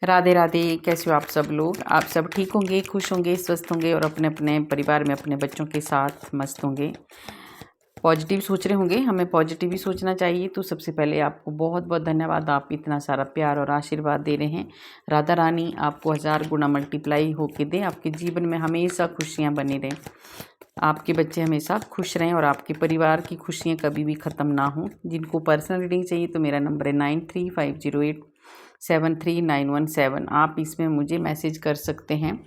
राधे राधे। कैसे हो आप सब लोग? आप सब ठीक होंगे, खुश होंगे, स्वस्थ होंगे और अपने अपने परिवार में अपने बच्चों के साथ मस्त होंगे। पॉजिटिव सोच रहे होंगे, हमें पॉजिटिव ही सोचना चाहिए। तो सबसे पहले आपको बहुत बहुत धन्यवाद, आप इतना सारा प्यार और आशीर्वाद दे रहे हैं। राधा रानी आपको 1000 गुना मल्टीप्लाई होके दे, आपके जीवन में हमेशा खुशियाँ बनी रहें, आपके बच्चे हमेशा खुश रहें और आपके परिवार की खुशियाँ कभी भी ख़त्म ना हों। जिनको पर्सनल रीडिंग चाहिए तो मेरा नंबर है 9350873917। आप इसमें मुझे मैसेज कर सकते हैं।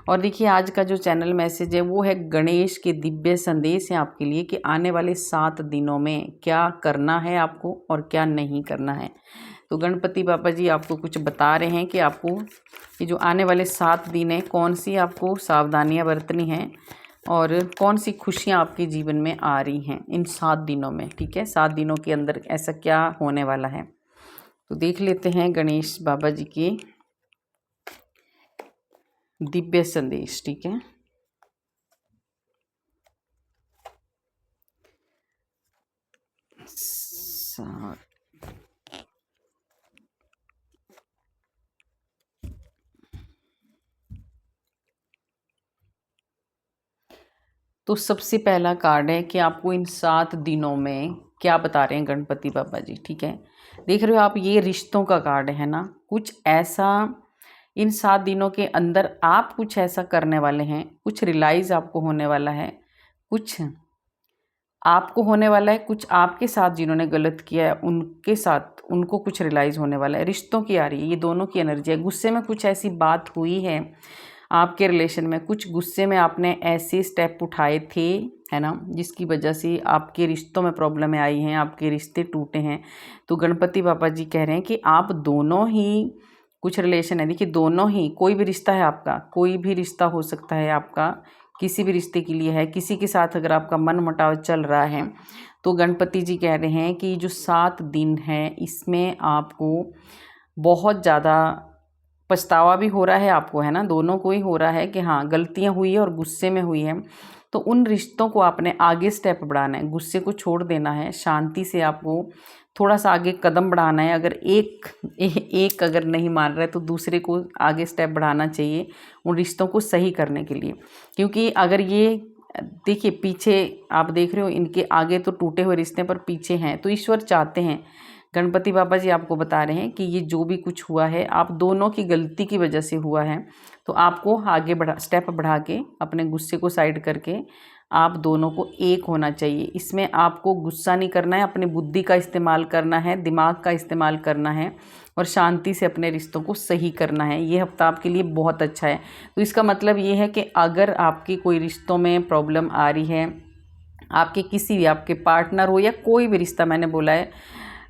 और देखिए, आज का जो चैनल मैसेज है वो है गणेश के दिव्य संदेश है आपके लिए कि आने वाले 7 दिनों में क्या करना है आपको और क्या नहीं करना है। तो गणपति बाबा जी आपको कुछ बता रहे हैं कि आपको ये जो आने वाले 7 दिन है, कौन सी आपको सावधानियां बरतनी हैं और कौन सी खुशियां आपके जीवन में आ रही हैं इन 7 दिनों में। ठीक है, 7 दिनों के अंदर ऐसा क्या होने वाला है, तो देख लेते हैं गणेश बाबा जी के दिव्य संदेश। ठीक है, तो सबसे पहला कार्ड है कि आपको इन 7 दिनों में क्या बता रहे हैं गणपति बाबा जी। ठीक है, देख रहे हो आप, ये रिश्तों का कार्ड है ना। कुछ ऐसा इन 7 दिनों के अंदर आप कुछ ऐसा करने वाले हैं, कुछ रियलाइज़ आपको होने वाला है, कुछ आपको होने वाला है, कुछ आपके साथ जिन्होंने गलत किया है उनके साथ उनको कुछ रियलाइज़ होने वाला है। रिश्तों की आ रही है, ये दोनों की एनर्जी है। गुस्से में कुछ ऐसी बात हुई है आपके रिलेशन में, कुछ गुस्से में आपने ऐसे स्टेप उठाए थे, है ना, जिसकी वजह से आपके रिश्तों में प्रॉब्लम आई हैं, आपके रिश्ते टूटे हैं। तो गणपति बाबा जी कह रहे हैं कि आप दोनों ही, कुछ रिलेशन है, देखिए दोनों ही, कोई भी रिश्ता है आपका, कोई भी रिश्ता हो सकता है आपका, किसी भी रिश्ते के लिए है, किसी के साथ अगर आपका मन मुटाव चल रहा है तो गणपति जी कह रहे हैं कि जो 7 दिन है इसमें आपको बहुत ज़्यादा पछतावा भी हो रहा है आपको, है ना, दोनों को ही हो रहा है कि हाँ गलतियाँ हुई है और गुस्से में हुई है। तो उन रिश्तों को आपने आगे स्टेप बढ़ाना है, गुस्से को छोड़ देना है, शांति से आपको थोड़ा सा आगे कदम बढ़ाना है। अगर एक अगर नहीं मान रहा है तो दूसरे को आगे स्टेप बढ़ाना चाहिए उन रिश्तों को सही करने के लिए। क्योंकि अगर ये देखिए, पीछे आप देख रहे हो, इनके आगे तो टूटे हुए रिश्ते पर पीछे हैं, तो ईश्वर चाहते हैं, गणपति बाबा जी आपको बता रहे हैं कि ये जो भी कुछ हुआ है आप दोनों की गलती की वजह से हुआ है। तो आपको आगे स्टेप बढ़ा के अपने गुस्से को साइड करके आप दोनों को एक होना चाहिए। इसमें आपको गुस्सा नहीं करना है, अपनी बुद्धि का इस्तेमाल करना है, दिमाग का इस्तेमाल करना है और शांति से अपने रिश्तों को सही करना है। ये हफ्ता आपके लिए बहुत अच्छा है। तो इसका मतलब ये है कि अगर आपकी कोई रिश्तों में प्रॉब्लम आ रही है, आपके किसी भी, आपके पार्टनर हो या कोई भी रिश्ता, मैंने बोला है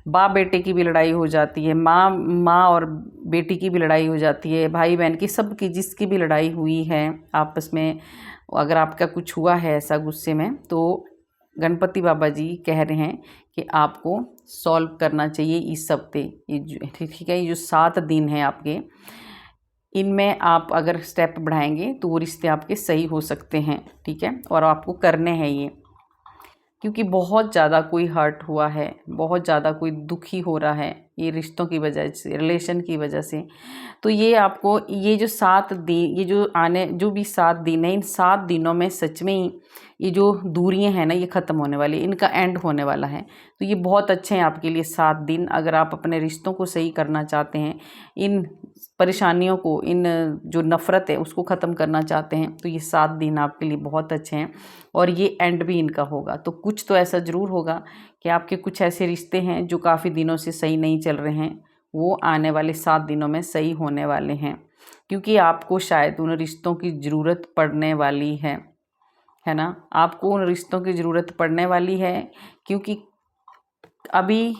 बाप बेटे की भी लड़ाई हो जाती है, माँ और बेटी की भी लड़ाई हो जाती है, भाई बहन की, सबकी, जिसकी भी लड़ाई हुई है आपस में, अगर आपका कुछ हुआ है ऐसा गुस्से में, तो गणपति बाबा जी कह रहे हैं कि आपको सॉल्व करना चाहिए इस हफ्ते। ये ठीक है, ये जो 7 दिन हैं आपके, इनमें आप अगर स्टेप बढ़ाएंगे तो वो रिश्ते आपके सही हो सकते हैं। ठीक है, और आपको करने हैं ये, क्योंकि बहुत ज़्यादा कोई हर्ट हुआ है, बहुत ज़्यादा कोई दुखी हो रहा है ये रिश्तों की वजह से, रिलेशन की वजह से। तो ये आपको, ये जो 7 दिन, ये जो आने जो भी 7 दिन है, इन 7 दिनों में सच में ही ये जो दूरियां हैं ना, ये ख़त्म होने वाली, इनका एंड होने वाला है। तो ये बहुत अच्छे हैं आपके लिए 7 दिन। अगर आप अपने रिश्तों को सही करना चाहते हैं, इन परेशानियों को, इन जो नफ़रत है उसको ख़त्म करना चाहते हैं, तो ये 7 दिन आपके लिए बहुत अच्छे हैं और ये एंड भी इनका होगा। तो कुछ तो ऐसा ज़रूर होगा कि आपके कुछ ऐसे रिश्ते हैं जो काफ़ी दिनों से सही नहीं चल रहे हैं, वो आने वाले 7 दिनों में सही होने वाले हैं, क्योंकि आपको शायद उन रिश्तों की ज़रूरत पड़ने वाली है ना, आपको उन रिश्तों की ज़रूरत पड़ने वाली है। क्योंकि अभी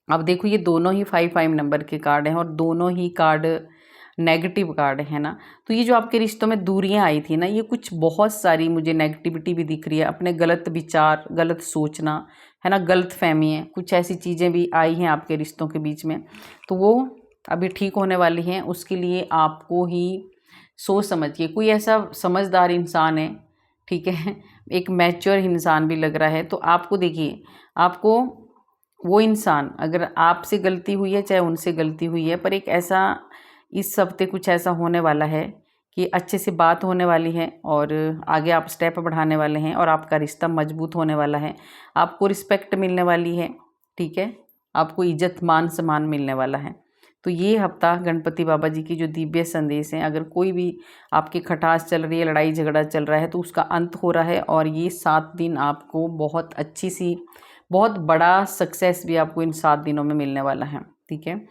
अब देखो, ये दोनों ही 5 नंबर के कार्ड हैं और दोनों ही कार्ड नेगेटिव कार्ड है ना। तो ये जो आपके रिश्तों में दूरियां आई थी ना, ये कुछ बहुत सारी मुझे नेगेटिविटी भी दिख रही है, अपने गलत विचार, गलत सोचना, है ना, गलत फहमी है, कुछ ऐसी चीज़ें भी आई हैं आपके रिश्तों के बीच में। तो वो अभी ठीक होने वाली हैं। उसके लिए आपको ही सोच समझ के, कोई ऐसा समझदार इंसान है, ठीक है, एक मैच्योर इंसान भी लग रहा है, तो आपको देखिए, आपको वो इंसान, अगर आपसे गलती हुई है चाहे उनसे गलती हुई है, पर एक ऐसा इस हफ्ते कुछ ऐसा होने वाला है कि अच्छे से बात होने वाली है और आगे आप स्टेप बढ़ाने वाले हैं और आपका रिश्ता मजबूत होने वाला है। आपको रिस्पेक्ट मिलने वाली है, ठीक है, आपको इज्जत मान सम्मान मिलने वाला है। तो ये हफ्ता गणपति बाबा जी की जो दिव्य संदेश हैं, अगर कोई भी आपकी खटास चल रही है, लड़ाई झगड़ा चल रहा है, तो उसका अंत हो रहा है और ये 7 दिन आपको बहुत अच्छी सी, बहुत बड़ा सक्सेस भी आपको इन 7 दिनों में मिलने वाला है, ठीक है।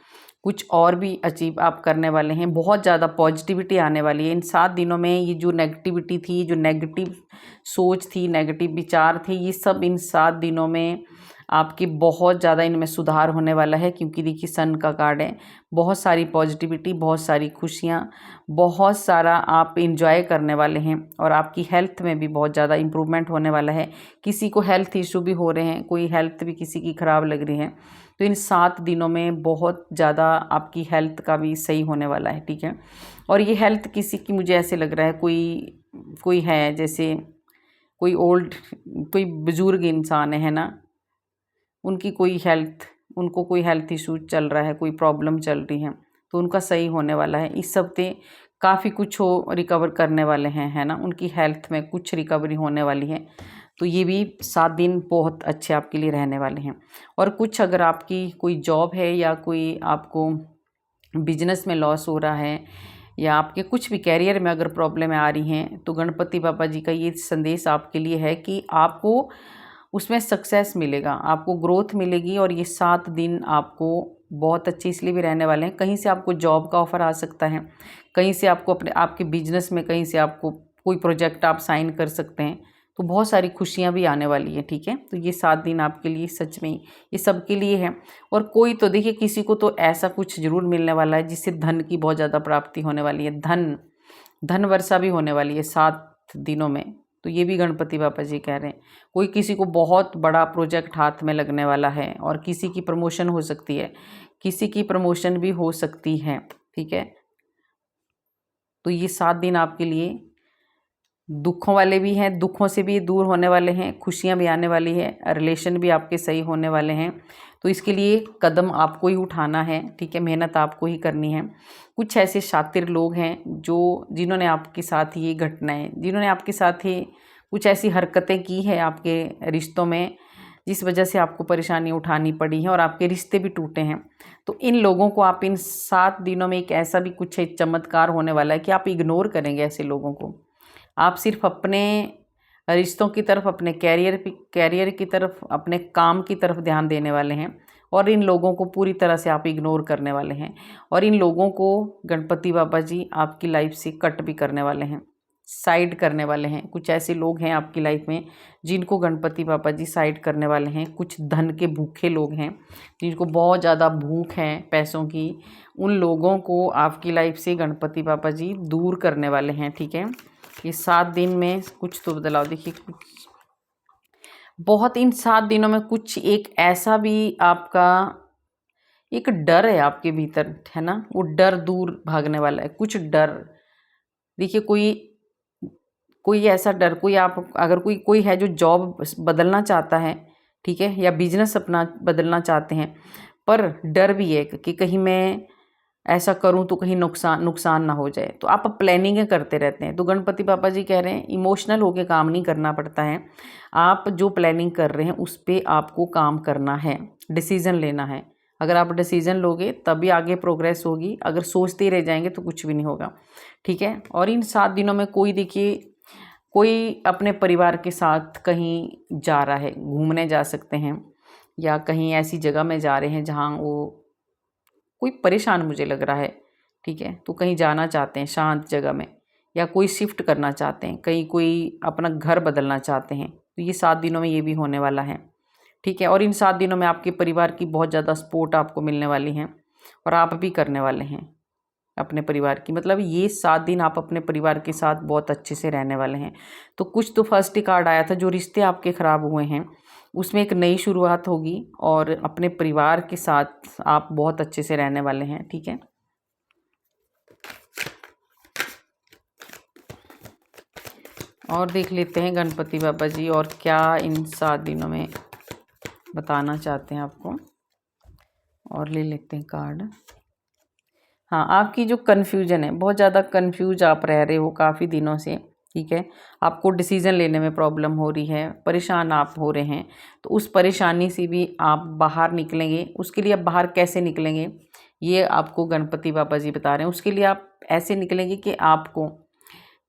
कुछ और भी अचीव आप करने वाले हैं, बहुत ज़्यादा पॉजिटिविटी आने वाली है इन 7 दिनों में। ये जो नेगेटिविटी थी, जो नेगेटिव सोच थी, नेगेटिव विचार थे, ये सब इन 7 दिनों में आपके बहुत ज़्यादा इनमें सुधार होने वाला है, क्योंकि देखिए सन का कार्ड है। बहुत सारी पॉजिटिविटी, बहुत सारी खुशियाँ, बहुत सारा आप इंजॉय करने वाले हैं और आपकी हेल्थ में भी बहुत ज़्यादा इम्प्रूवमेंट होने वाला है। किसी को हेल्थ इशू भी हो रहे हैं, कोई हेल्थ भी किसी की ख़राब लग रही है, तो इन 7 दिनों में बहुत ज़्यादा आपकी हेल्थ का भी सही होने वाला है, ठीक है। और ये हेल्थ किसी की, मुझे ऐसे लग रहा है कोई है, जैसे कोई ओल्ड, कोई बुज़ुर्ग इंसान है ना, उनको कोई हेल्थ इशू चल रहा है, कोई प्रॉब्लम चल रही है, तो उनका सही होने वाला है। इस हफ्ते काफ़ी कुछ रिकवर करने वाले हैं, है ना, उनकी हेल्थ में कुछ रिकवरी होने वाली है। तो ये भी 7 दिन बहुत अच्छे आपके लिए रहने वाले हैं। और कुछ अगर आपकी कोई जॉब है या कोई आपको बिजनेस में लॉस हो रहा है या आपके कुछ भी कैरियर में अगर प्रॉब्लम आ रही हैं, तो गणपति बाबा जी का ये संदेश आपके लिए है कि आपको उसमें सक्सेस मिलेगा, आपको ग्रोथ मिलेगी। और ये 7 दिन आपको बहुत अच्छे इसलिए भी रहने वाले हैं, कहीं से आपको जॉब का ऑफ़र आ सकता है, कहीं से आपको आपके बिजनेस में कहीं से आपको कोई प्रोजेक्ट आप साइन कर सकते हैं, तो बहुत सारी खुशियाँ भी आने वाली हैं, ठीक है। तो ये 7 दिन आपके लिए सच में ये सबके लिए है। और कोई तो देखिए, किसी को तो ऐसा कुछ ज़रूर मिलने वाला है जिससे धन की बहुत ज़्यादा प्राप्ति होने वाली है, धन वर्षा भी होने वाली है 7 दिनों में। तो ये भी गणपति बाबा जी कह रहे हैं। कोई किसी को बहुत बड़ा प्रोजेक्ट हाथ में लगने वाला है और किसी की प्रमोशन हो सकती है, किसी की प्रमोशन भी हो सकती है, ठीक है। तो ये 7 दिन आपके लिए दुखों वाले भी हैं, दुखों से भी दूर होने वाले हैं, खुशियाँ भी आने वाली है, रिलेशन भी आपके सही होने वाले हैं। तो इसके लिए कदम आपको ही उठाना है, ठीक है, मेहनत आपको ही करनी है। कुछ ऐसे शातिर लोग हैं जिन्होंने आपके साथ ये घटनाएं, जिन्होंने आपके साथ ही कुछ ऐसी हरकतें की है आपके रिश्तों में, जिस वजह से आपको परेशानी उठानी पड़ी है और आपके रिश्ते भी टूटे हैं। तो इन लोगों को आप इन 7 दिनों में, एक ऐसा भी कुछ एक चमत्कार होने वाला है कि आप इग्नोर करेंगे ऐसे लोगों को। आप सिर्फ अपने रिश्तों की तरफ, अपने कैरियर की तरफ, अपने काम की तरफ ध्यान देने वाले हैं और इन लोगों को पूरी तरह से आप इग्नोर करने वाले हैं। और इन लोगों को गणपति बाबा जी आपकी लाइफ से कट भी करने वाले हैं, साइड करने वाले हैं। कुछ ऐसे लोग हैं आपकी लाइफ में जिनको गणपति बाबा जी साइड करने वाले हैं। कुछ धन के भूखे लोग हैं जिनको बहुत ज़्यादा भूख है पैसों की, उन लोगों को आपकी लाइफ से गणपति बाबा जी दूर करने वाले हैं, ठीक है। ये 7 दिन में कुछ तो बदलाव देखिए, कुछ बहुत इन 7 दिनों में कुछ एक ऐसा भी आपका एक डर है आपके भीतर, है ना, वो डर दूर भागने वाला है। कुछ डर देखिए, कोई कोई ऐसा डर, कोई आप अगर कोई है जो जॉब बदलना चाहता है, ठीक है, या बिजनेस अपना बदलना चाहते हैं, पर डर भी है कि कहीं मैं ऐसा करूं तो कहीं नुकसान ना हो जाए, तो आप प्लानिंगें करते रहते हैं। तो गणपति पापा जी कह रहे हैं इमोशनल होके काम नहीं करना पड़ता है, आप जो प्लानिंग कर रहे हैं उस पर आपको काम करना है, डिसीज़न लेना है। अगर आप डिसीज़न लोगे तभी आगे प्रोग्रेस होगी, अगर सोचते ही रह जाएंगे तो कुछ भी नहीं होगा, ठीक है। और इन 7 दिनों में कोई देखिए, कोई अपने परिवार के साथ कहीं जा रहा है, घूमने जा सकते हैं या कहीं ऐसी जगह में जा रहे हैं जहाँ वो कोई परेशान मुझे लग रहा है, ठीक है, तो कहीं जाना चाहते हैं शांत जगह में, या कोई शिफ्ट करना चाहते हैं, कहीं कोई अपना घर बदलना चाहते हैं, तो ये 7 दिनों में ये भी होने वाला है, ठीक है। और इन 7 दिनों में आपके परिवार की बहुत ज़्यादा सपोर्ट आपको मिलने वाली है और आप भी करने वाले हैं अपने परिवार की, मतलब ये 7 दिन आप अपने परिवार के साथ बहुत अच्छे से रहने वाले हैं। तो कुछ तो फर्स्ट ही कार्ड आया था, जो रिश्ते आपके ख़राब हुए हैं उसमें एक नई शुरुआत होगी और अपने परिवार के साथ आप बहुत अच्छे से रहने वाले हैं, ठीक है। और देख लेते हैं गणपति बाबा जी और क्या इन 7 दिनों में बताना चाहते हैं आपको। और ले लेते हैं कार्ड। हाँ, आपकी जो कन्फ्यूजन है, बहुत ज़्यादा कन्फ्यूज आप रह रहे हो काफ़ी दिनों से, ठीक है। आपको डिसीज़न लेने में प्रॉब्लम हो रही है, परेशान आप हो रहे हैं, तो उस परेशानी से भी आप बाहर निकलेंगे। उसके लिए आप बाहर कैसे निकलेंगे, ये आपको गणपति बाबा जी बता रहे हैं। उसके लिए आप ऐसे निकलेंगे कि आपको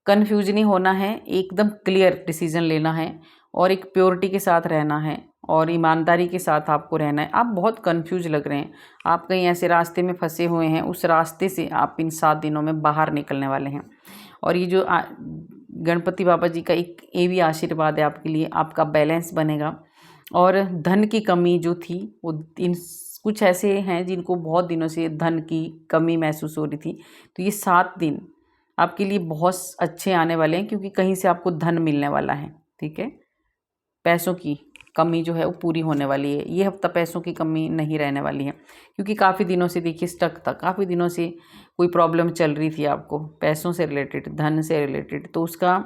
कन्फ्यूज नहीं होना है, एकदम क्लियर डिसीज़न लेना है और एक प्योरिटी के साथ रहना है और ईमानदारी के साथ आपको रहना है। आप बहुत कन्फ्यूज लग रहे हैं, आप कहीं ऐसे रास्ते में फंसे हुए हैं, उस रास्ते से आप इन 7 दिनों में बाहर निकलने वाले हैं। और ये जो गणपति बाबा जी का एक ये भी आशीर्वाद है आपके लिए, आपका बैलेंस बनेगा। और धन की कमी जो थी वो इन कुछ ऐसे हैं जिनको बहुत दिनों से धन की कमी महसूस हो रही थी, तो ये 7 दिन आपके लिए बहुत अच्छे आने वाले हैं, क्योंकि कहीं से आपको धन मिलने वाला है, ठीक है। पैसों की कमी जो है वो पूरी होने वाली है। ये हफ्ता पैसों की कमी नहीं रहने वाली है, क्योंकि काफ़ी दिनों से देखिए स्टक था, काफ़ी दिनों से कोई प्रॉब्लम चल रही थी आपको पैसों से रिलेटेड, धन से रिलेटेड, तो उसका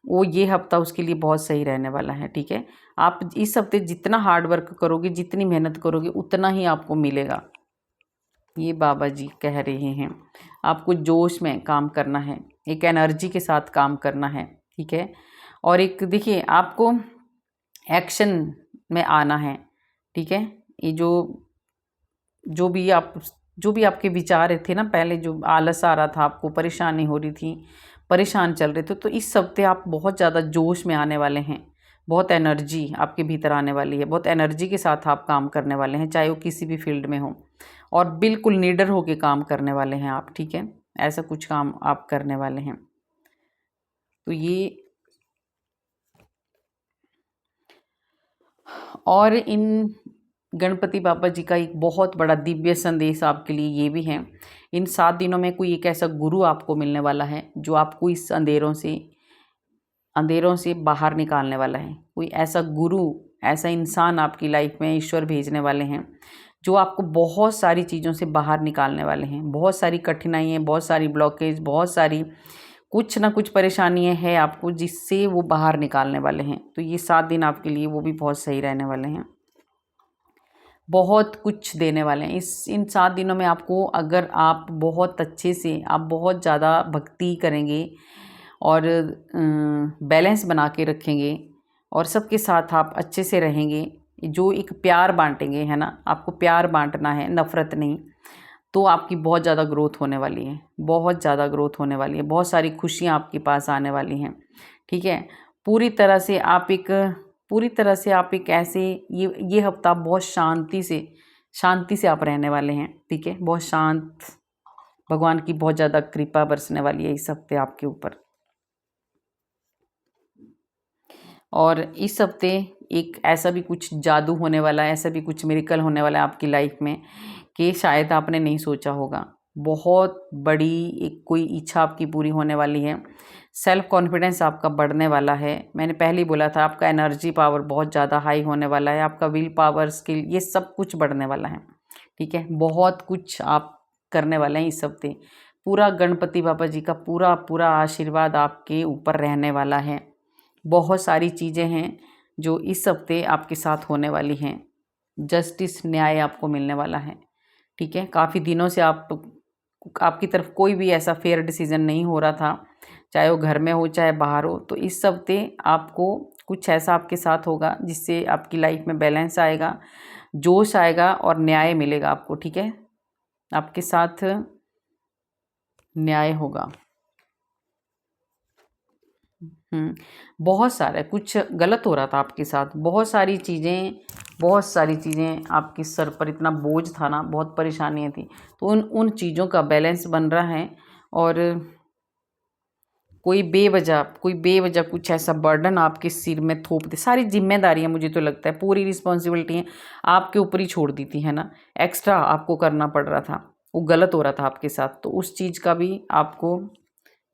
वो ये हफ्ता उसके लिए बहुत सही रहने वाला है, ठीक है। आप इस हफ्ते जितना हार्ड वर्क करोगे, जितनी मेहनत करोगे, उतना ही आपको मिलेगा, ये बाबा जी कह रहे हैं। आपको जोश में काम करना है, एक एनर्जी के साथ काम करना है, ठीक है। और एक देखिए आपको एक्शन में आना है, ठीक है। ये जो भी आप जो भी आपके विचार थे ना, पहले जो आलस आ रहा था, आपको परेशानी हो रही थी, परेशान चल रहे थे, तो इस हफ्ते आप बहुत ज़्यादा जोश में आने वाले हैं। बहुत एनर्जी आपके भीतर आने वाली है, बहुत एनर्जी के साथ आप काम करने वाले हैं, चाहे वो किसी भी फील्ड में हो। और बिल्कुल निडर होके काम करने वाले हैं आप, ठीक है। ऐसा कुछ काम आप करने वाले हैं। तो ये और इन गणपति बाबा जी का एक बहुत बड़ा दिव्य संदेश आपके लिए ये भी है, इन 7 दिनों में कोई एक ऐसा गुरु आपको मिलने वाला है जो आपको इस अंधेरों से बाहर निकालने वाला है। कोई ऐसा गुरु, ऐसा इंसान आपकी लाइफ में ईश्वर भेजने वाले हैं जो आपको बहुत सारी चीज़ों से बाहर निकालने वाले हैं। बहुत सारी कठिनाइयाँ, बहुत सारी ब्लॉकेज, बहुत सारी कुछ ना कुछ परेशानियाँ हैं आपको, जिससे वो बाहर निकालने वाले हैं। तो ये 7 दिन आपके लिए वो भी बहुत सही रहने वाले हैं, बहुत कुछ देने वाले हैं। इन 7 दिनों में आपको, अगर आप बहुत अच्छे से, आप बहुत ज़्यादा भक्ति करेंगे और बैलेंस बना के रखेंगे और सबके साथ आप अच्छे से रहेंगे, जो एक प्यार बांटेंगे, है ना, आपको प्यार बांटना है, नफ़रत नहीं, तो आपकी बहुत ज़्यादा ग्रोथ होने वाली है, बहुत ज़्यादा ग्रोथ होने वाली है, बहुत सारी खुशियाँ आपके पास आने वाली हैं, ठीक है। पूरी तरह से आप एक ऐसे ये हफ्ता बहुत शांति से आप रहने वाले हैं, ठीक है। बहुत शांत, भगवान की बहुत ज़्यादा कृपा बरसने वाली है इस हफ्ते आपके ऊपर। और इस हफ्ते एक ऐसा भी कुछ जादू होने वाला है, ऐसा भी कुछ मिरेकल होने वाला है आपकी लाइफ में कि शायद आपने नहीं सोचा होगा। बहुत बड़ी एक कोई इच्छा आपकी पूरी होने वाली है, सेल्फ कॉन्फिडेंस आपका बढ़ने वाला है। मैंने पहले ही बोला था, आपका एनर्जी पावर बहुत ज़्यादा हाई होने वाला है, आपका विल पावर, स्किल, ये सब कुछ बढ़ने वाला है, ठीक है। बहुत कुछ आप करने वाले हैं इस हफ्ते। पूरा गणपति बाबा जी का पूरा पूरा आशीर्वाद आपके ऊपर रहने वाला है। बहुत सारी चीज़ें हैं जो इस हफ्ते आपके साथ होने वाली हैं। जस्टिस, न्याय आपको मिलने वाला है, ठीक है। काफ़ी दिनों से आपकी तरफ कोई भी ऐसा फेयर डिसीजन नहीं हो रहा था, चाहे वो घर में हो चाहे बाहर हो, तो इस हफ्ते आपको कुछ ऐसा आपके साथ होगा जिससे आपकी लाइफ में बैलेंस आएगा, जोश आएगा और न्याय मिलेगा आपको, ठीक है। आपके साथ न्याय होगा। बहुत सारा कुछ गलत हो रहा था आपके साथ, बहुत सारी चीज़ें आपके सर पर इतना बोझ था ना, बहुत परेशानियाँ थी, तो उन चीज़ों का बैलेंस बन रहा है। और कोई बेवजह कुछ ऐसा बर्डन आपके सिर में थोप दे, सारी जिम्मेदारियाँ, मुझे तो लगता है पूरी रिस्पॉन्सिबिलिटी आपके ऊपर ही छोड़ दी थी, है ना, एक्स्ट्रा आपको करना पड़ रहा था, वो गलत हो रहा था आपके साथ, तो उस चीज़ का भी आपको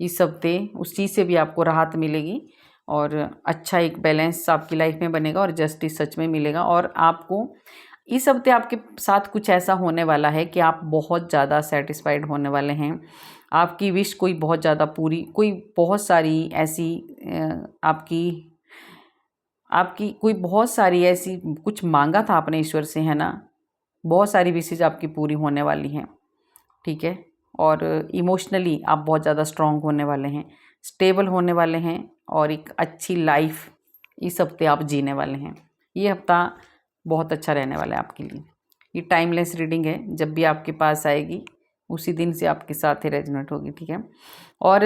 इस हफ्ते, उस चीज़ से भी आपको राहत मिलेगी और अच्छा एक बैलेंस आपकी लाइफ में बनेगा और जस्टिस सच में मिलेगा। और आपको इस हफ्ते आपके साथ कुछ ऐसा होने वाला है कि आप बहुत ज़्यादा सेटिस्फाइड होने वाले हैं। आपकी विश कोई बहुत ज़्यादा पूरी, कोई बहुत सारी ऐसी आपकी आपकी कोई बहुत सारी ऐसी कुछ मांगा था आपने ईश्वर से, है ना, बहुत सारी विशेज़ आपकी पूरी होने वाली हैं, ठीक है। और इमोशनली आप बहुत ज़्यादा स्ट्रॉन्ग होने वाले हैं, स्टेबल होने वाले हैं, और एक अच्छी लाइफ इस हफ्ते आप जीने वाले हैं। ये हफ्ता बहुत अच्छा रहने वाला है आपके लिए। ये टाइमलेस रीडिंग है, जब भी आपके पास आएगी उसी दिन से आपके साथ ही रेजोनेट होगी, ठीक है। और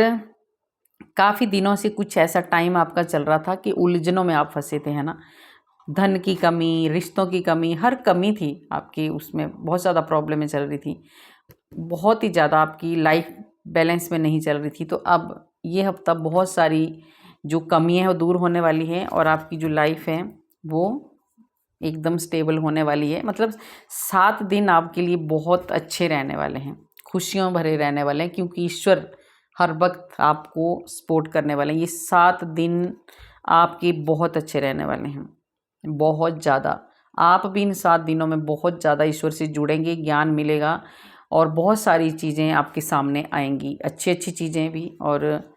काफ़ी दिनों से कुछ ऐसा टाइम आपका चल रहा था कि उलझनों में आप फंसे थे, है ना। धन की कमी, रिश्तों की कमी, हर कमी थी आपकी, उसमें बहुत ज़्यादा प्रॉब्लमें चल रही थी, बहुत ही ज़्यादा आपकी लाइफ बैलेंस में नहीं चल रही थी। तो अब ये हफ्ता बहुत सारी जो कमियां हैं वो दूर होने वाली हैं, और आपकी जो लाइफ है वो एकदम स्टेबल होने वाली है। मतलब 7 दिन आपके लिए बहुत अच्छे रहने वाले हैं, खुशियों भरे रहने वाले हैं, क्योंकि ईश्वर हर वक्त आपको सपोर्ट करने वाले हैं। ये 7 दिन आपके बहुत अच्छे रहने वाले हैं, बहुत ज़्यादा। आप भी इन 7 दिनों में बहुत ज़्यादा ईश्वर से जुड़ेंगे, ज्ञान मिलेगा, और बहुत सारी चीज़ें आपके सामने आएंगी, अच्छी अच्छी चीज़ें भी, और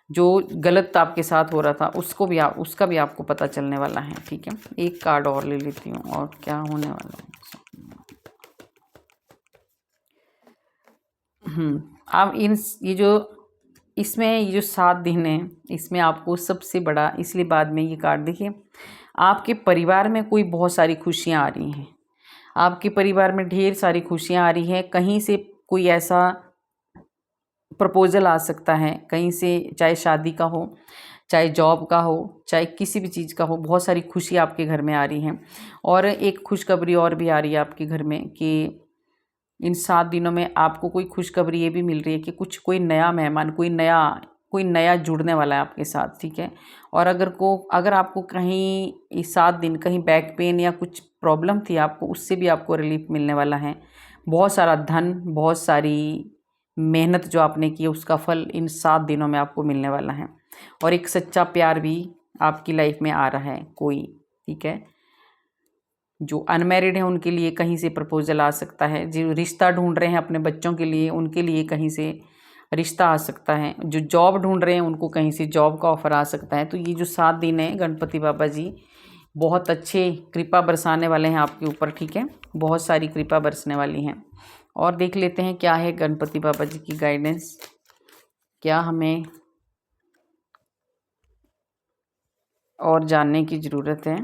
जो गलत आपके साथ हो रहा था उसका भी आपको पता चलने वाला है, ठीक है। एक कार्ड और ले लेती हूँ, और क्या होने वाला है। आप ये जो 7 दिन है, इसमें आपको सबसे बड़ा, इसलिए बाद में ये कार्ड देखिए, आपके परिवार में कोई बहुत सारी खुशियाँ आ रही हैं, आपके परिवार में ढेर सारी खुशियाँ आ रही हैं। कहीं से कोई ऐसा प्रपोज़ल आ सकता है, कहीं से, चाहे शादी का हो, चाहे जॉब का हो, चाहे किसी भी चीज़ का हो, बहुत सारी खुशी आपके घर में आ रही हैं। और एक खुशखबरी और भी आ रही है आपके घर में कि इन 7 दिनों में आपको कोई खुशखबरी ये भी मिल रही है कि कोई नया मेहमान, कोई नया जुड़ने वाला है आपके साथ, ठीक है। और अगर आपको कहीं इस 7 दिन कहीं बैक पेन या कुछ प्रॉब्लम थी आपको, उससे भी आपको रिलीफ मिलने वाला है। बहुत सारा धन, बहुत सारी मेहनत जो आपने की है उसका फल इन 7 दिनों में आपको मिलने वाला है। और एक सच्चा प्यार भी आपकी लाइफ में आ रहा है कोई, ठीक है। जो अनमैरिड हैं उनके लिए कहीं से प्रपोजल आ सकता है, जो रिश्ता ढूंढ रहे हैं अपने बच्चों के लिए, उनके लिए कहीं से रिश्ता आ सकता है, जो जॉब ढूंढ रहे हैं उनको कहीं से जॉब का ऑफर आ सकता है। तो ये जो 7 दिन है, गणपति बाबा जी बहुत अच्छे कृपा बरसाने वाले हैं आपके ऊपर, ठीक है। बहुत सारी कृपा बरसने वाली हैं। और देख लेते हैं क्या है गणपति बाबा जी की गाइडेंस, क्या हमें और जानने की ज़रूरत है।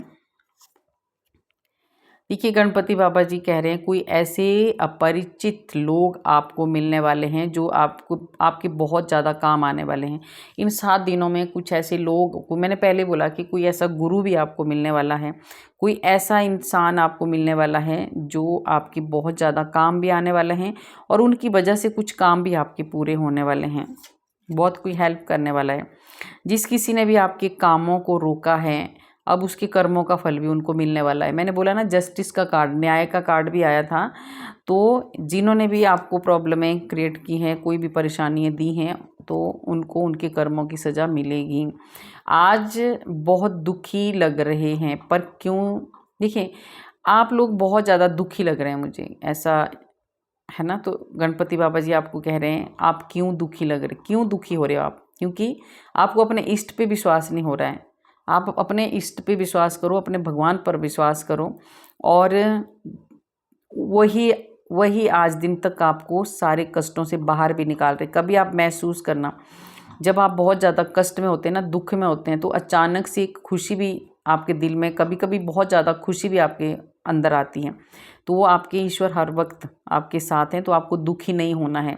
देखिए, गणपति बाबा जी कह रहे हैं कोई ऐसे अपरिचित लोग आपको मिलने वाले हैं जो आपके बहुत ज़्यादा काम आने वाले हैं इन 7 दिनों में। कुछ ऐसे लोग, मैंने पहले बोला कि कोई ऐसा गुरु भी आपको मिलने वाला है, कोई ऐसा इंसान आपको मिलने वाला है जो आपके बहुत ज़्यादा काम भी आने वाले हैं, और उनकी वजह से कुछ काम भी आपके पूरे होने वाले हैं। बहुत कोई हेल्प करने वाला है। जिस किसी ने भी आपके कामों को रोका है, अब उसके कर्मों का फल भी उनको मिलने वाला है। मैंने बोला ना, जस्टिस का कार्ड, न्याय का कार्ड भी आया था। तो जिन्होंने भी आपको प्रॉब्लमें क्रिएट की हैं, कोई भी परेशानियां दी हैं, तो उनको उनके कर्मों की सज़ा मिलेगी। आज बहुत दुखी लग रहे हैं, पर क्यों, देखिए आप लोग बहुत ज़्यादा दुखी लग रहे हैं मुझे, ऐसा है ना। तो गणपति बाबा जी आपको कह रहे हैं आप क्यों दुखी लग रहे, क्यों दुखी हो रहे हो आप, क्योंकि आपको अपने इष्ट पे विश्वास नहीं हो रहा है। आप अपने इष्ट पे विश्वास करो, अपने भगवान पर विश्वास करो, और वही वही आज दिन तक आपको सारे कष्टों से बाहर भी निकाल रहे। कभी आप महसूस करना, जब आप बहुत ज़्यादा कष्ट में होते हैं ना, दुख में होते हैं, तो अचानक से एक खुशी भी आपके दिल में, कभी कभी बहुत ज़्यादा खुशी भी आपके अंदर आती है। तो वो आपके ईश्वर हर वक्त आपके साथ हैं, तो आपको दुखी नहीं होना है।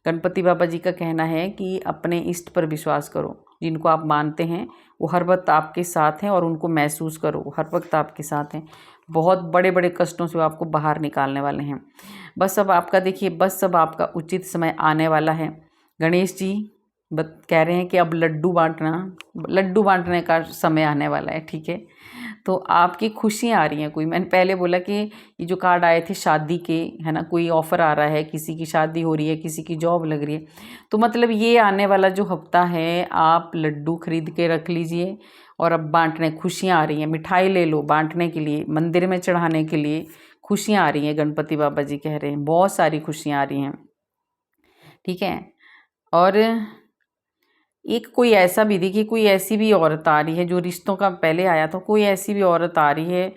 गणपति बाबा जी का कहना है कि अपने इष्ट पर विश्वास करो, जिनको आप मानते हैं वो हर वक्त आपके साथ हैं, और उनको महसूस करो हर वक्त आपके साथ हैं। बहुत बड़े बड़े कष्टों से वो आपको बाहर निकालने वाले हैं। बस अब आपका देखिए, बस अब आपका उचित समय आने वाला है। गणेश जी कह रहे हैं कि अब लड्डू बांटने का समय आने वाला है, ठीक है। तो आपकी खुशियाँ आ रही हैं कोई, मैंने पहले बोला कि ये जो कार्ड आए थे शादी के, है ना, कोई ऑफ़र आ रहा है, किसी की शादी हो रही है, किसी की जॉब लग रही है। तो मतलब ये आने वाला जो हफ्ता है, आप लड्डू खरीद के रख लीजिए, और अब बांटने, खुशियाँ आ रही हैं, मिठाई ले लो बांटने के लिए, मंदिर में चढ़ाने के लिए खुशियाँ आ रही हैं। गणपति बाबा जी कह रहे हैं बहुत सारी खुशियाँ आ रही हैं, ठीक है। और एक कोई ऐसा भी, देखिए कोई ऐसी भी औरत आ रही है जो रिश्तों का पहले आया था, कोई ऐसी भी औरत आ रही है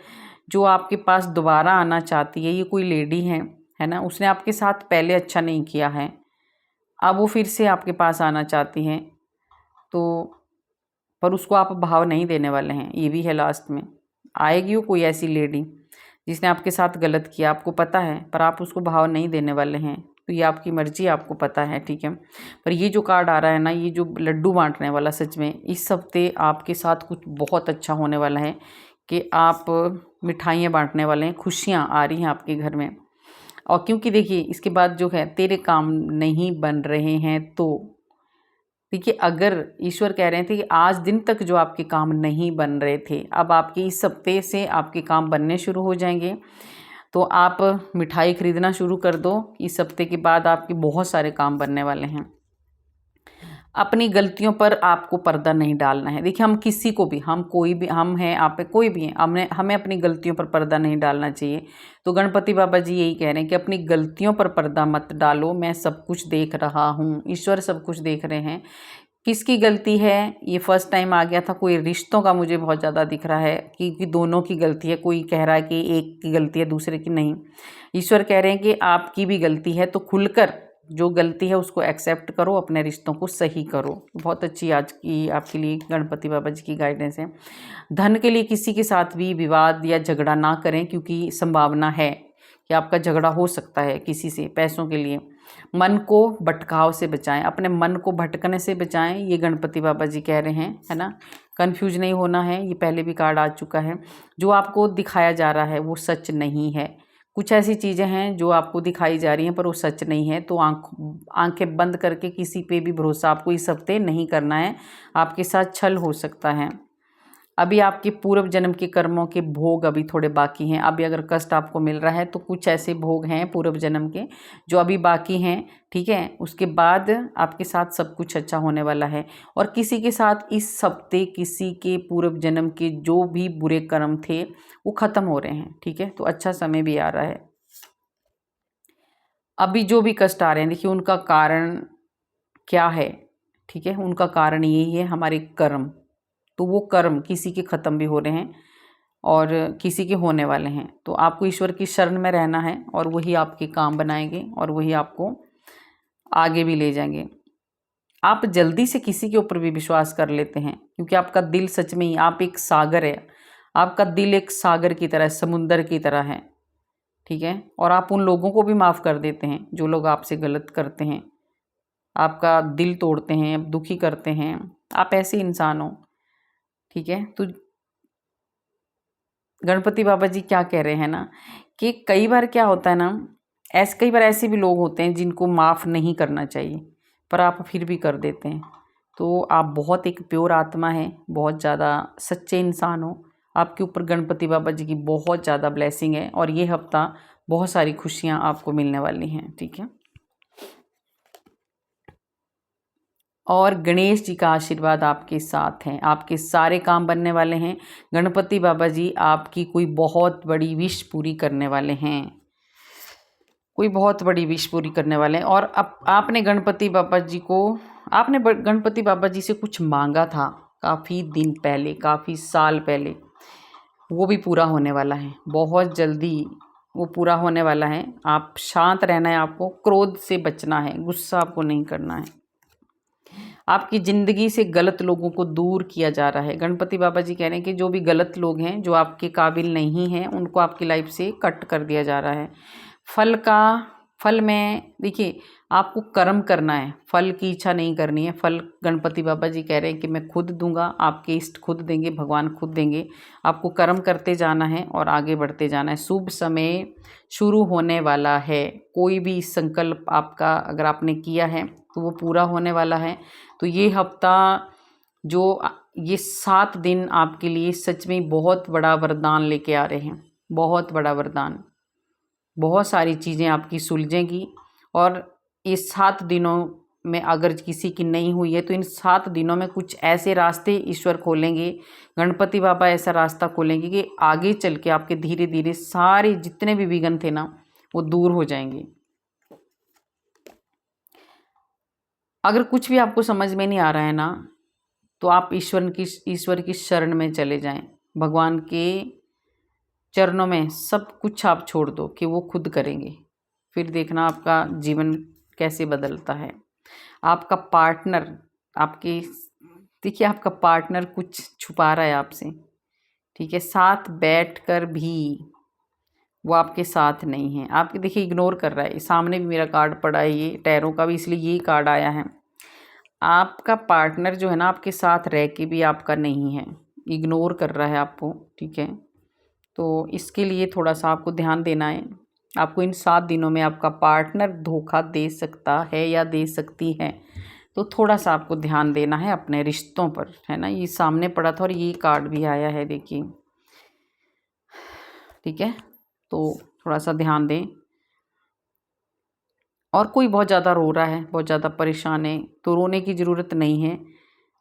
जो आपके पास दोबारा आना चाहती है। ये कोई लेडी है ना, उसने आपके साथ पहले अच्छा नहीं किया है, अब वो फिर से आपके पास आना चाहती हैं, तो पर उसको आप भाव नहीं देने वाले हैं। ये भी है, लास्ट में आएगी वो कोई ऐसी लेडी जिसने आपके साथ गलत किया, आपको पता है, पर आप उसको भाव नहीं देने वाले हैं। तो ये आपकी मर्ज़ी, आपको पता है, ठीक है। पर ये जो कार्ड आ रहा है ना, ये जो लड्डू बांटने वाला, सच में इस हफ्ते आपके साथ कुछ बहुत अच्छा होने वाला है कि आप मिठाइयाँ बांटने वाले हैं, खुशियाँ आ रही हैं आपके घर में। और क्योंकि देखिए इसके बाद जो है, तेरे काम नहीं बन रहे हैं, तो देखिए अगर ईश्वर कह रहे थे कि आज दिन तक जो आपके काम नहीं बन रहे थे, अब आपके इस हफ्ते से आपके काम बनने शुरू हो जाएंगे। तो आप मिठाई खरीदना शुरू कर दो, इस हफ्ते के बाद आपके बहुत सारे काम बनने वाले हैं। अपनी गलतियों पर आपको पर्दा नहीं डालना है। देखिए हम किसी को भी, हम कोई भी, हम हैं, आप है, कोई भी है, हमें अपनी गलतियों पर पर्दा नहीं डालना चाहिए। तो गणपति बाबा जी यही कह रहे हैं कि अपनी गलतियों पर पर्दा मत डालो, मैं सब कुछ देख रहा हूँ, ईश्वर सब कुछ देख रहे हैं। किसकी गलती है, ये फर्स्ट टाइम आ गया था, कोई रिश्तों का मुझे बहुत ज़्यादा दिख रहा है कि दोनों की गलती है। कोई कह रहा है कि एक की गलती है, दूसरे की नहीं। ईश्वर कह रहे हैं कि आपकी भी गलती है, तो खुलकर जो गलती है उसको एक्सेप्ट करो, अपने रिश्तों को सही करो। बहुत अच्छी आज की आपके लिए गणपति बाबा जी की गाइडेंस है। धन के लिए किसी के साथ भी विवाद या झगड़ा ना करें, क्योंकि संभावना है कि आपका झगड़ा हो सकता है किसी से पैसों के लिए। मन को भटकाव से बचाएं, अपने मन को भटकने से बचाएं, ये गणपति बाबा जी कह रहे हैं, है ना। कंफ्यूज नहीं होना है, ये पहले भी कार्ड आ चुका है। जो आपको दिखाया जा रहा है वो सच नहीं है। कुछ ऐसी चीज़ें हैं जो आपको दिखाई जा रही हैं पर वो सच नहीं है, तो आंखें बंद करके किसी पे भी भरोसा आपको इस हफ्ते नहीं करना है। आपके साथ छल हो सकता है। अभी आपके पूर्व जन्म के कर्मों के भोग अभी थोड़े बाकी हैं। अभी अगर कष्ट आपको मिल रहा है तो कुछ ऐसे भोग हैं पूर्व जन्म के जो अभी बाकी हैं, ठीक है। उसके बाद आपके साथ सब कुछ अच्छा होने वाला है। और किसी के साथ इस हफ्ते किसी के पूर्व जन्म के जो भी बुरे कर्म थे वो ख़त्म हो रहे हैं, ठीक है। तो अच्छा समय भी आ रहा है। अभी जो भी कष्ट आ रहे हैं, देखिए उनका कारण क्या है, ठीक है। उनका कारण यही है, हमारे कर्म। तो वो कर्म किसी के ख़त्म भी हो रहे हैं और किसी के होने वाले हैं। तो आपको ईश्वर की शरण में रहना है और वही आपके काम बनाएंगे और वही आपको आगे भी ले जाएंगे। आप जल्दी से किसी के ऊपर भी विश्वास कर लेते हैं, क्योंकि आपका दिल सच में ही, आप एक सागर है, आपका दिल एक सागर की तरह, समुंदर की तरह है, ठीक है। और आप उन लोगों को भी माफ़ कर देते हैं जो लोग आपसे गलत करते हैं, आपका दिल तोड़ते हैं, दुखी करते हैं। आप ऐसे इंसान हो, ठीक है। तो गणपति बाबा जी क्या कह रहे हैं ना, कि कई बार क्या होता है ना, कई बार ऐसे भी लोग होते हैं जिनको माफ़ नहीं करना चाहिए, पर आप फिर भी कर देते हैं। तो आप बहुत एक प्योर आत्मा है, बहुत ज़्यादा सच्चे इंसान हो। आपके ऊपर गणपति बाबा जी की बहुत ज़्यादा ब्लेसिंग है और ये हफ्ता बहुत सारी खुशियाँ आपको मिलने वाली हैं, ठीक है। और गणेश जी का आशीर्वाद आपके साथ है, आपके सारे काम बनने वाले हैं। गणपति बाबा जी आपकी कोई बहुत बड़ी विश पूरी करने वाले हैं, कोई बहुत बड़ी विश पूरी करने वाले हैं। और अब आपने गणपति बाबा जी को, आपने गणपति बाबा जी से कुछ मांगा था काफ़ी दिन पहले, काफ़ी साल पहले, वो भी पूरा होने वाला है बहुत जल्दी। वो पूरा होने वाला है। आप शांत रहना है, आपको क्रोध से बचना है, गुस्सा आपको नहीं करना है। आपकी ज़िंदगी से गलत लोगों को दूर किया जा रहा है। गणपति बाबा जी कह रहे हैं कि जो भी गलत लोग हैं, जो आपके काबिल नहीं हैं, उनको आपकी लाइफ से कट कर दिया जा रहा है। फल में देखिए आपको कर्म करना है, फल की इच्छा नहीं करनी है। फल गणपति बाबा जी कह रहे हैं कि मैं खुद दूंगा, आपके इष्ट खुद देंगे, भगवान खुद देंगे। आपको कर्म करते जाना है और आगे बढ़ते जाना है। शुभ समय शुरू होने वाला है। कोई भी संकल्प आपका अगर आपने किया है तो वो पूरा होने वाला है। तो ये हफ्ता जो ये 7 दिन आपके लिए सच में बहुत बड़ा वरदान लेके आ रहे हैं, बहुत बड़ा वरदान। बहुत सारी चीज़ें आपकी सुलझेंगी और इस 7 दिनों में अगर किसी की नहीं हुई है तो इन 7 दिनों में कुछ ऐसे रास्ते ईश्वर खोलेंगे, गणपति बाबा ऐसा रास्ता खोलेंगे कि आगे चल के आपके धीरे धीरे सारे जितने भी विघ्न थे ना वो दूर हो जाएंगे। अगर कुछ भी आपको समझ में नहीं आ रहा है ना, तो आप ईश्वर की शरण में चले जाएं, भगवान के चरणों में सब कुछ आप छोड़ दो कि वो खुद करेंगे। फिर देखना आपका जीवन कैसे बदलता है। आपका पार्टनर आपके देखिए, आपका पार्टनर कुछ छुपा रहा है आपसे, ठीक है, साथ बैठकर भी वो आपके साथ नहीं है, आपके देखिए इग्नोर कर रहा है। सामने भी मेरा कार्ड पड़ा है, ये टैरो का भी, इसलिए ये कार्ड आया है। आपका पार्टनर जो है ना, आपके साथ रह के भी आपका नहीं है, इग्नोर कर रहा है आपको, ठीक है। तो इसके लिए थोड़ा सा आपको ध्यान देना है। आपको इन 7 दिनों में आपका पार्टनर धोखा दे सकता है या दे सकती है, तो थोड़ा सा आपको ध्यान देना है अपने रिश्तों पर, है ना। ये सामने पड़ा था और ये कार्ड भी आया है, देखिए, ठीक है। तो थोड़ा सा ध्यान दें। और कोई बहुत ज़्यादा रो रहा है, बहुत ज़्यादा परेशान है, तो रोने की ज़रूरत नहीं है,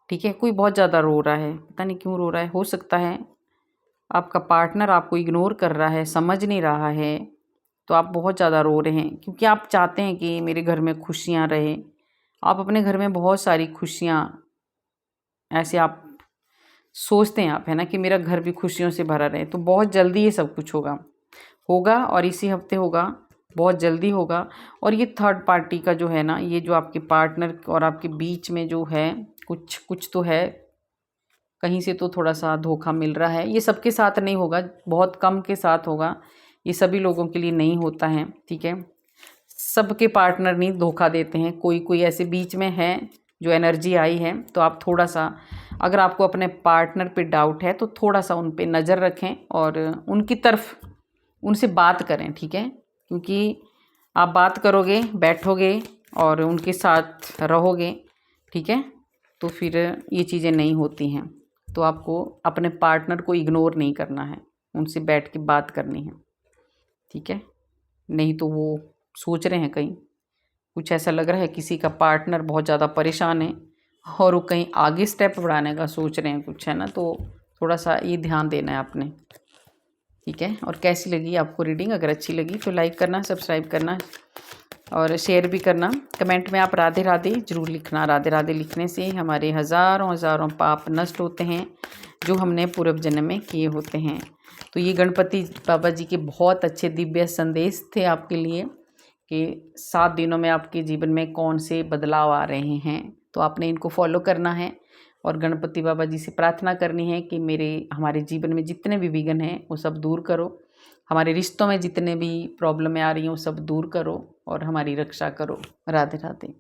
ठीक है। कोई बहुत ज़्यादा रो रहा है, पता नहीं क्यों रो रहा है। हो सकता है आपका पार्टनर आपको इग्नोर कर रहा है, समझ नहीं रहा है, तो आप बहुत ज़्यादा रो रहे हैं क्योंकि आप चाहते हैं कि मेरे घर में खुशियाँ रहे। आप अपने घर में बहुत सारी खुशियाँ, ऐसे आप सोचते हैं आप, है ना, कि मेरा घर भी खुशियों से भरा रहे। तो बहुत जल्दी ये सब कुछ होगा और इसी हफ्ते होगा, बहुत जल्दी होगा। और ये थर्ड पार्टी का जो है ना, ये जो आपके पार्टनर और आपके बीच में जो है, कुछ तो है, कहीं से तो थोड़ा सा धोखा मिल रहा है। ये सबके साथ नहीं होगा, बहुत कम के साथ होगा, ये सभी लोगों के लिए नहीं होता है, ठीक है। सबके पार्टनर नहीं धोखा देते हैं, कोई कोई ऐसे बीच में है जो एनर्जी आई है। तो आप थोड़ा सा, अगर आपको अपने पार्टनर पे डाउट है तो थोड़ा सा उन पे नज़र रखें और उनकी तरफ उनसे बात करें, ठीक है। क्योंकि आप बात करोगे, बैठोगे और उनके साथ रहोगे, ठीक है, तो फिर ये चीज़ें नहीं होती हैं। तो आपको अपने पार्टनर को इग्नोर नहीं करना है, उनसे बैठ के बात करनी है, ठीक है। नहीं तो वो सोच रहे हैं, कहीं कुछ ऐसा लग रहा है किसी का पार्टनर बहुत ज़्यादा परेशान है और वो कहीं आगे स्टेप बढ़ाने का सोच रहे हैं कुछ, है ना। तो थोड़ा सा ये ध्यान देना है आपने, ठीक है। और कैसी लगी आपको रीडिंग? अगर अच्छी लगी तो लाइक करना, सब्सक्राइब करना और शेयर भी करना। कमेंट में आप राधे राधे ज़रूर लिखना। राधे राधे लिखने से हमारे हज़ारों हज़ारों पाप नष्ट होते हैं जो हमने पूर्व जन्म में किए होते हैं। तो ये गणपति बाबा जी के बहुत अच्छे दिव्य संदेश थे आपके लिए कि 7 दिनों में आपके जीवन में कौन से बदलाव आ रहे हैं। तो आपने इनको फॉलो करना है और गणपति बाबा जी से प्रार्थना करनी है कि हमारे जीवन में जितने भी विघ्न हैं वो सब दूर करो, हमारे रिश्तों में जितने भी प्रॉब्लमें आ रही हैं वो सब दूर करो और हमारी रक्षा करो। राधे राधे।